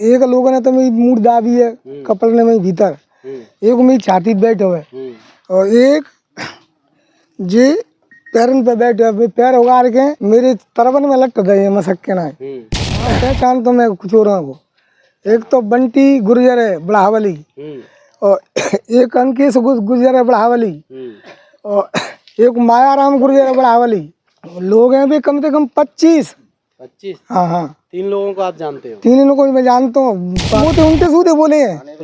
एक लोगों ने तो मेरी मूड दाबी है कपड़े में भीतर, एक मेरी छाती पे बैठे हुए और एक जे पैरन पे बैठे हुए, पैर उगाड़ के मेरे तरबन में लट रहे हैं मसक्के ना। पहचान तो मैं कुछ हो रहा हूँ। एक तो बंटी गुर्जर है बढ़ावली और एक अंकेश गुर्जर है बढ़ावली और एक मायाराम गुर्जर है बढ़ावली। लोग हैं भी कम से कम 25। हाँ हाँ, 3 लोगों को आप जानते हो? 3 को मैं जानता हूँ। मोटे उनके सूदे बोले हैं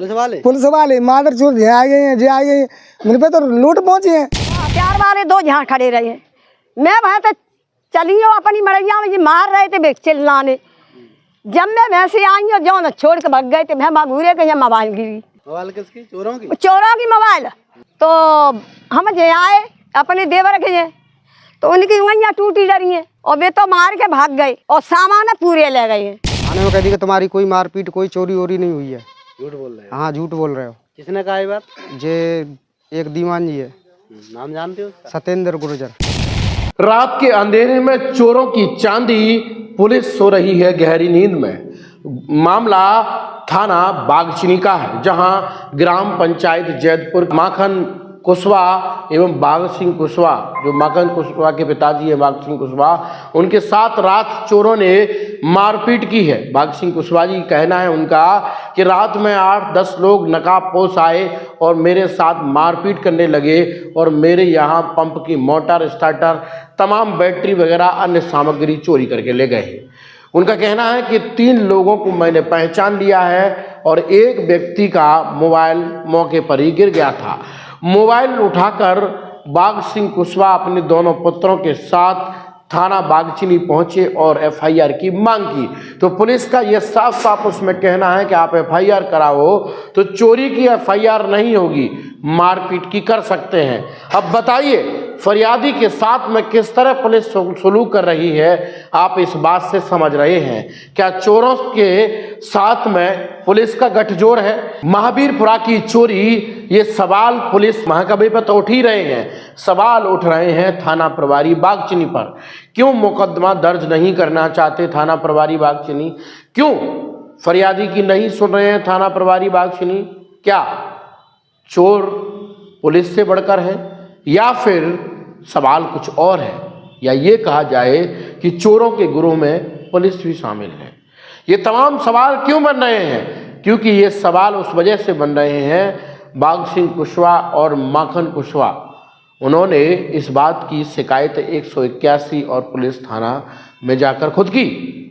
पुलिस वाले मादर चोर जे आ गए हैं, जे आ गए हैं। मेरे पे तो लूट पहुंचे हैं। प्यार वाले 2 जहाँ खड़े रहे हैं, मैं वहाँ तो चली हूँ अपनी मड़ैया में, ये मार रहे थे चिल्लाने। जब मैं वैसे आई हूँ जो न छोड़ के भाग गए थे, मैं घूरे के मोबाइल गिरी। मोबाइल किसकी? चोरों की? चोरों की मोबाइल। तो हम जे आए अपने देवर के हैं तो उनकी उंगलियां टूटी डरी हैं और वे तो मार के भाग गए और सामान पूरे ले गए हैं। थाने में कह दी कि तुम्हारी कोई मारपीट कोई चोरी वोरी नहीं हुई है। झूठ बोल रहे हो? हाँ झूठ बोल रहे हो। किसने कहा ये बात? जे एक दीवान जी है। नाम जानते हो? सत्येंद्र गुर्जर। रात के अंधेरे में चोरों की चांदी, पुलिस सो रही है गहरी नींद में। मामला थाना बागचनी का है, जहां ग्राम पंचायत जैदपुर माखन कुशवाहा एवं बाग सिंह कुशवाहा, जो माखन कुशवाहा के पिताजी है बाग सिंह कुशवाहा, उनके साथ रात चोरों ने मारपीट की है। बाग सिंह कुशवाहा जी कहना है उनका कि रात में 8-10 लोग नकाबपोश आए और मेरे साथ मारपीट करने लगे और मेरे यहाँ पंप की मोटर स्टार्टर तमाम बैटरी वगैरह अन्य सामग्री चोरी करके ले गए। उनका कहना है कि 3 लोगों को मैंने पहचान लिया है और एक व्यक्ति का मोबाइल मौके पर ही गिर गया था। मोबाइल उठाकर बाग सिंह कुशवाहा अपने दोनों पुत्रों के साथ थाना बागचनी पहुंचे और एफआईआर की मांग की। तो पुलिस का यह साफ साफ उसमें कहना है कि आप एफआईआर कराओ तो चोरी की एफआईआर नहीं होगी, मारपीट की कर सकते हैं। अब बताइए फरियादी के साथ में किस तरह पुलिस सलूक कर रही है, आप इस बात से समझ रहे हैं। क्या चोरों के साथ में पुलिस का गठजोड़ है? महावीरपुरा की चोरी, ये सवाल पुलिस महाकवि पर तो उठ ही रहे हैं। सवाल उठ रहे हैं थाना प्रभारी बागचनी पर। क्यों मुकदमा दर्ज नहीं करना चाहते थाना प्रभारी बागचनी? क्यों फरियादी की नहीं सुन रहे हैं थाना प्रभारी बागचनी? क्या चोर पुलिस से बढ़कर है या फिर सवाल कुछ और है, या ये कहा जाए कि चोरों के गिरोह में पुलिस भी शामिल है? ये तमाम सवाल क्यों बन रहे हैं? क्योंकि ये सवाल उस वजह से बन रहे हैं बाग सिंह कुशवाहा और माखन कुशवाहा, उन्होंने इस बात की शिकायत 181 और पुलिस थाना में जाकर खुद की,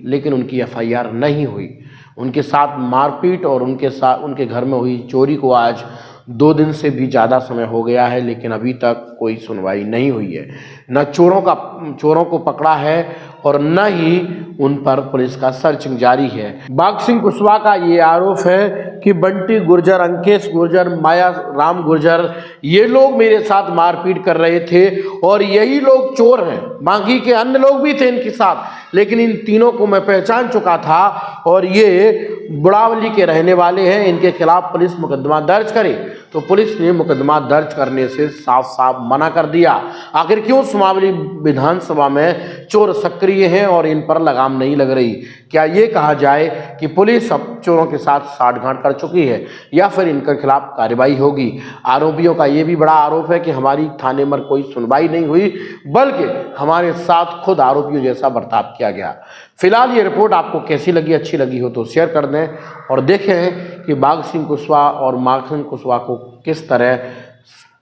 लेकिन उनकी एफआईआर नहीं हुई। उनके साथ मारपीट और उनके घर में हुई चोरी को आज 2 दिन से भी ज़्यादा समय हो गया है, लेकिन अभी तक कोई सुनवाई नहीं हुई है। न चोरों को पकड़ा है और न ही उन पर पुलिस का सर्चिंग जारी है। बाग सिंह कुशवाहा का ये आरोप है कि बंटी गुर्जर, अंकेश गुर्जर, माया राम गुर्जर, ये लोग मेरे साथ मारपीट कर रहे थे और यही लोग चोर हैं। बाकी के अन्य लोग भी थे इनके साथ, लेकिन इन तीनों को मैं पहचान चुका था और ये बुढ़ावली के रहने वाले हैं। इनके खिलाफ पुलिस मुकदमा दर्ज करे, तो पुलिस ने मुकदमा दर्ज करने से साफ साफ मना कर दिया। आखिर क्यों सुमावली विधानसभा में चोर सक्रिय हैं और इन पर लगाम नहीं लग रही? क्या ये कहा जाए कि पुलिस अब चोरों के साथ साठगांठ कर चुकी है या फिर इनके खिलाफ कार्रवाई होगी? आरोपियों का ये भी बड़ा आरोप है कि हमारी थाने में कोई सुनवाई नहीं हुई, बल्कि हमारे साथ खुद आरोपियों जैसा बर्ताव किया गया। फिलहाल ये रिपोर्ट आपको कैसी लगी? अच्छी लगी हो तो शेयर कर दें और देखें कि बाग सिंह कुशवाहा और माखन कुशवाहा को किस तरह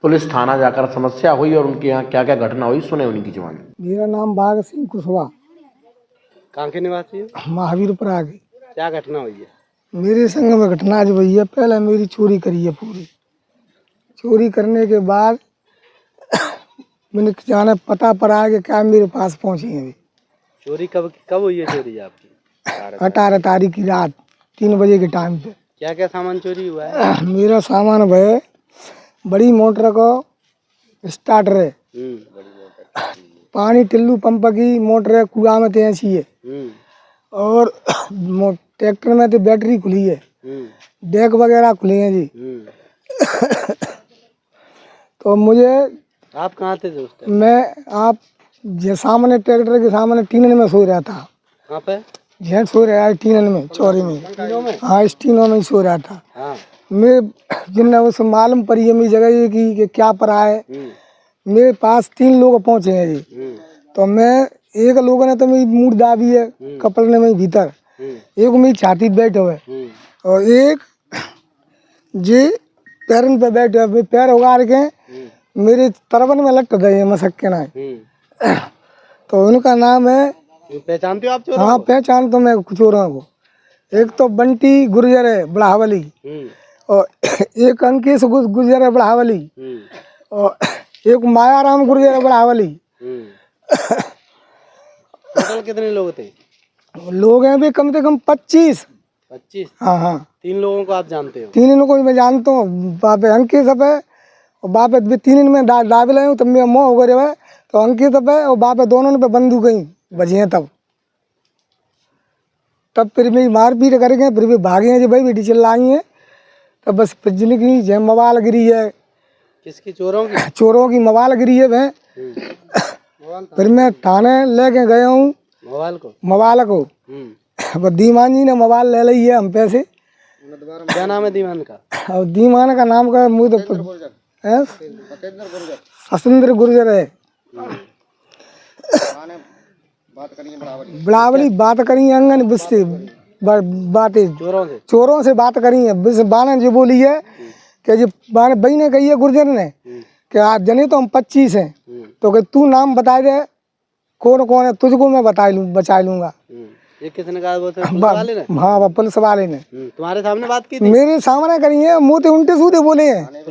पुलिस थाना जाकर समस्या हुई और उनके यहाँ क्या क्या घटना हुई, सुने उनकी जुबानी। मेरा नाम बाग सिंह कुशवाहा, कहाँ के निवासी है? महावीरपुरा के। क्या घटना हुई है? मेरे संग में घटना आज हुई है। पहले मेरी चोरी करी है पूरी। चोरी करने के बाद मैंने जाना पता पड़ा कि क्या मेरे पास पहुँची है। अभी चोरी कब हुई है? चोरी आपकी 18 तारीख की रात 3 बजे के टाइम पे। क्या क्या सामान चोरी हुआ है? मेरा सामान है बड़ी मोटर को स्टार्टर है, पानी टिल्लू पंप की मोटर है, कुआ में तैसी है और ट्रैक्टर में तो बैटरी खुली है, डेक वगैरह खुले हैं जी। तो मुझे, आप कहाँ थे दोस्त? मैं आप सामने ट्रैक्टर के सामने टीन में सो रहा था। कहाँ पे? जेंट सो रहा है टीनन में चौरे में। तीनों में? हाँ इस टीनों में ही सो रहा था। हाँ। मैं जिन्ना उस मालूम पड़ी है मेरी जगह ये कि क्या पड़ा है। मेरे पास 3 लोग पहुंचे हैं जी। तो मैं एक लोगों ने तो मेरी मूड दाबी है कपड़े ने में भीतर, एक मेरी छाती पे बैठे हुए और एक जे पैरन पे बैठे हुए, पैर उगाड़ के मेरे तरबन में लट गए हैं मसक के ना। तो उनका नाम है, पहचानते हो आप चोरों हाँ को? पहचान तो मैं चोरों को। एक तो बंटी गुर्जर है बढ़ावली और एक अंकेश गुर्जर है बढ़ावली और एक मायाराम गुर्जर है बढ़ावली। टोटल कितने लोग थे? लोग हैं भी कम से कम 25। 25? हाँ हाँ 3 लोगों को आप जानते हो? 3 को मैं जानता हूँ। बाप अंकित सब है और बाप भी 3 में दाबे लाए हूँ तब मैं मोह हो गए है। तो अंकित सब है और बाप दोनों ने पे बंदूक ही बजी हैं तब फिर भी मारपीट करके फिर भी भागे हैं जी भाई बेटी चिल्लाई है। तब बस बिजली की जय मोबाइल गिरी है। किसकी? चोरों की? चोरों की मोबाइल गिरी है वह। फिर मैं थाने लेके गया हूँ मोबाइल को। अब दीमान जी ने मोबाइल ले ली है हम पैसे। क्या नाम है दीवान का? और दीमान का नाम का मुझे तो सतेंद्र गुर्जर है। बड़ावली बात करी है अंगन बिस्ते बातें चोरों से बात करी है। बिस बाने जो बोली है कि जो बाने भाई ने कही है गुर्जर ने कि आज जने तो हम 25 हैं तो कि तू नाम बता दे कौन कौन है तुझको मैं बचा लूंगा। ये किसने कहा? वो पुलिस वाले ने? हाँ पुलिस वाले ने तुम्हारे सामने बात की थी? मेरे सामने करी है, मुँह तो उल्टे सूधे बोले हैं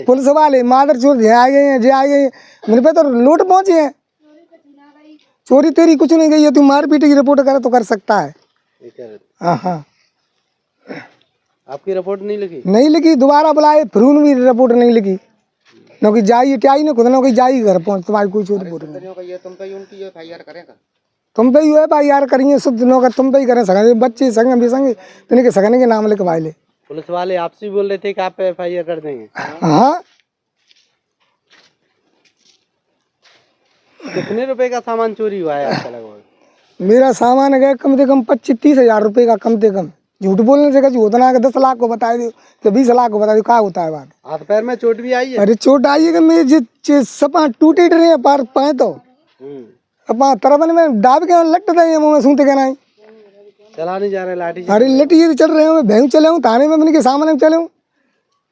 पुलिस वाले। मादर चोर जे आ गए हैं जे आ गए हैं मेरे पे तो लूट पहुंचे हैं। चोरी तेरी कुछ नहीं गई है, तू मारपीट की रिपोर्ट करे तो कर सकता है। हाँ हाँ आपकी रिपोर्ट नहीं लिखी? नहीं लिखी, दोबारा बुलाए फिर भी रिपोर्ट नहीं लिखी। नौकरी जाई ट्याई ने खुद नौकरी जाई घर पहुंच तुम्हारी कोई चोरी रिपोर्ट नहीं। तुम पे ही FIR करेंगे शुद्ध नौकर तुम पे ही करें सके बच्चे संग भी संग तेने के सगने के नाम लिखवाए ले। पुलिस वाले आपसे बोल रहे थे कि आप पे FIR कर देंगे? हाँ। कितने रुपए का सामान चोरी हुआ है आपका लगभग? मेरा सामान है कम से कम 25-30 हजार रुपये का कम से कम। झूठ बोलने से कुछ होता ना 10 लाख को बता दो तो 20 लाख को बता दो क्या होता है बात। हाथ पैर में चोट भी आई है? अरे चोट आई है कि मेरे सपा टूटे रहे हैं पार पाए तो अपा तरबन में दाब के लट रहे मुँह में सूंघते के नहीं चला नहीं जा रहे लाठी? अरे लटी चल रहे हैं भैंस चले हूँ थाने में के सामने चले हूँ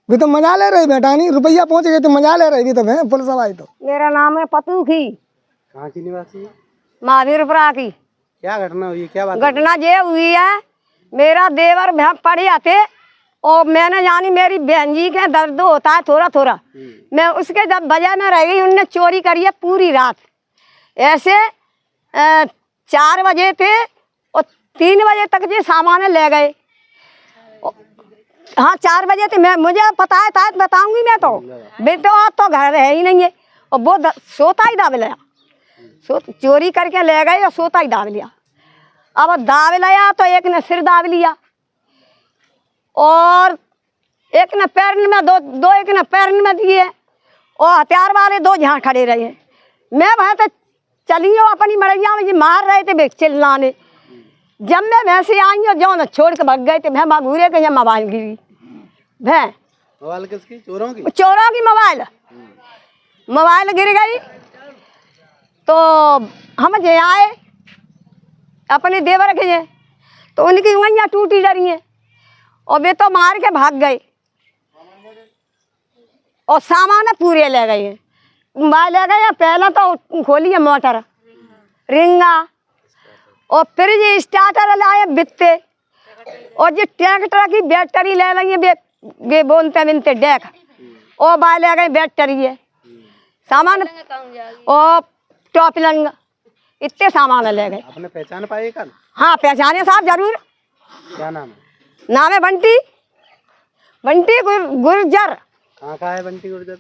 भी तो मजा ले रहे बेटा नहीं रुपया पहुँच गए तो मजा ले रहे भी तो भैंस पुलिस आई तो। मेरा नाम है पतूखी। कहाँ की निवासी है? महावीरपुरा की। क्या घटना हुई? क्या बात? घटना ये हुई है मेरा देवर भैंस पड़े आते और मैंने जानी मेरी बहन जी के दर्द होता है थोड़ा थोड़ा। मैं उसके जब वजह में रह गई उनने चोरी करी है पूरी रात। ऐसे 4 बजे थे और 3 बजे तक ये सामान ले गए। हाँ 4 बजे थे मैं मुझे पता है था बताऊंगी मैं तो बेटो आज तो घर है ही नहीं है और वो सोता ही दाब लिया। चोरी करके ले गए और सोता ही दाब लिया। अब दाब लिया तो एक ने सिर दाब लिया और एक ने पैर में दो एक ने पैर में दिए और हथियार वाले 2 जहाँ खड़े रहे। मैं वहाँ तो चली हूँ अपनी मरैया में मार रहे थे चिल्लाने। जब मैं वैसे आई और जो न छोड़ के भाग गए थे मैं घूरे के जब मोबाइल गिरी भैं। मोबाइल किसकी? चोरों की? चोरों की मोबाइल गिर गई। तो हम जे आए अपने देवर के तो उनकी उंगलियां टूटी डरी हैं और वे तो मार के भाग गए और सामान पूरे ले गए हैं। मोबाइल ले गए पहला तो खोली है मोटर रिंगा और फ्रिज स्टार्टर लाए बिकते और जो ट्रैक्टर की बैटरी ले रही है वे बोलते बिनते डेक और बाय ले गए बैटरी है सामान और टॉप लंग इतने सामान ले गए। आपने पहचान पाए कल? हाँ पहचाने साहब जरूर। क्या नाम है? नाम है बंटी गुर्जर। कहाँ का है बंटी गुर्जर?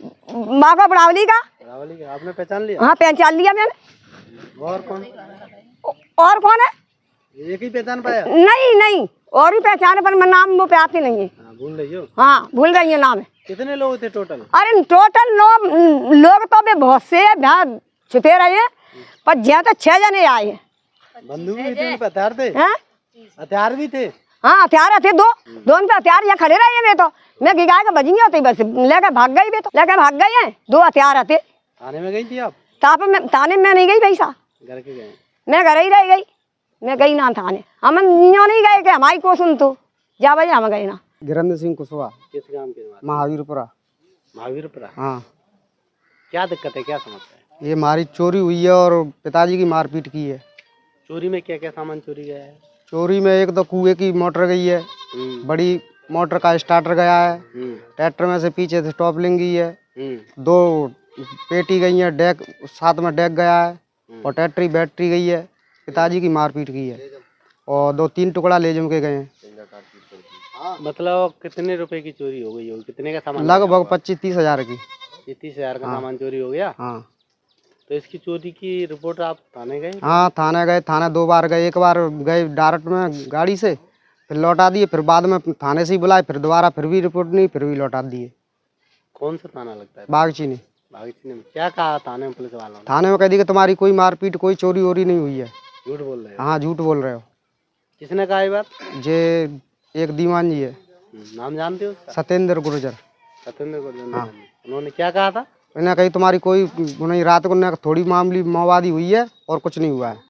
माँ का बढ़ावली का। आपने पहचान लिया? हाँ पहचान लिया मैंने। और कौन? और कौन है? एक ही पहचान पाया? नहीं और भी पहचाने पर मैं नाम वो पे आती नहीं है। भूल रही हो? हाँ भूल गई है नाम है। कितने लोग थे टोटल? अरे टोटल लोग तो अभी बहुत से छुपे रहे हैं पर ज्यादा 6 जने आए हैं। बंदूक भी थे? हथियार थे? हैं? हथियार भी थे? हाँ हथियार थे दो, दोनों पे हथियार यहाँ खड़े रहे वे तो मैं गिगाए के बजी होती बस लेकर भाग गई वे तो लेकर भाग गए हैं। दो हथियार थे। थाने में गई थी आप? थाने में नहीं गई भैसा, घर के गए? मैं घर ही रह गई, मैं गई ना थाने। हम यूँ नहीं गए कि हमारी को सुन तो जा बजे हम गए ना। गिरेंद्र सिंह कुशवाहा, किस गांव के निवासी? महावीरपुरा। महावीरपुरा। हाँ, क्या दिक्कत है, क्या समस्या है? ये हमारी चोरी हुई है और पिताजी की मारपीट की है। चोरी में क्या क्या सामान चोरी गया है? चोरी में एक तो कुएं की मोटर गई है, बड़ी मोटर का स्टार्टर गया है, ट्रैक्टर में से पीछे से टॉपलिंग गई है, दो पेटी गई है, डेक साथ में डेक गया है और ट्रैक्टर की बैटरी गई है। पिताजी की मारपीट की है और 2-3 टुकड़ा ले जम के गए हैं। मतलब कितने रुपए की चोरी हो गई होगी? कितने का सामान? लगभग 25-30 हज़ार की। 30,000 का सामान चोरी हो गया। हाँ तो इसकी चोरी की रिपोर्ट आप थाने गए? हाँ, थाने गए, थाने 2 बार गए। एक बार गए डायरेक्ट में गाड़ी से, फिर लौटा दिए, फिर बाद में थाने से ही बुलाए, फिर दोबारा फिर भी रिपोर्ट नहीं, फिर भी लौटा दिए। कौन सा थाना लगता है? बागचीनी। बागीचने में क्या कहा थाने में पुलिस वालों ने? थाने में कह दी कि तुम्हारी कोई मारपीट कोई चोरी वोरी नहीं हुई है। झूठ बोल रहे हो? हाँ, झूठ बोल रहे हो। किसने कहा ये बात? जे एक दीवान जी है, नाम जानते हो उसका? सत्येंद्र गुर्जर। सत्येंद्र गुर्जर। उन्होंने क्या कहा था? इन्हें कही तुम्हारी कोई नहीं, रात को इन्हें थोड़ी मामूली माओवादी हुई है और कुछ नहीं हुआ है।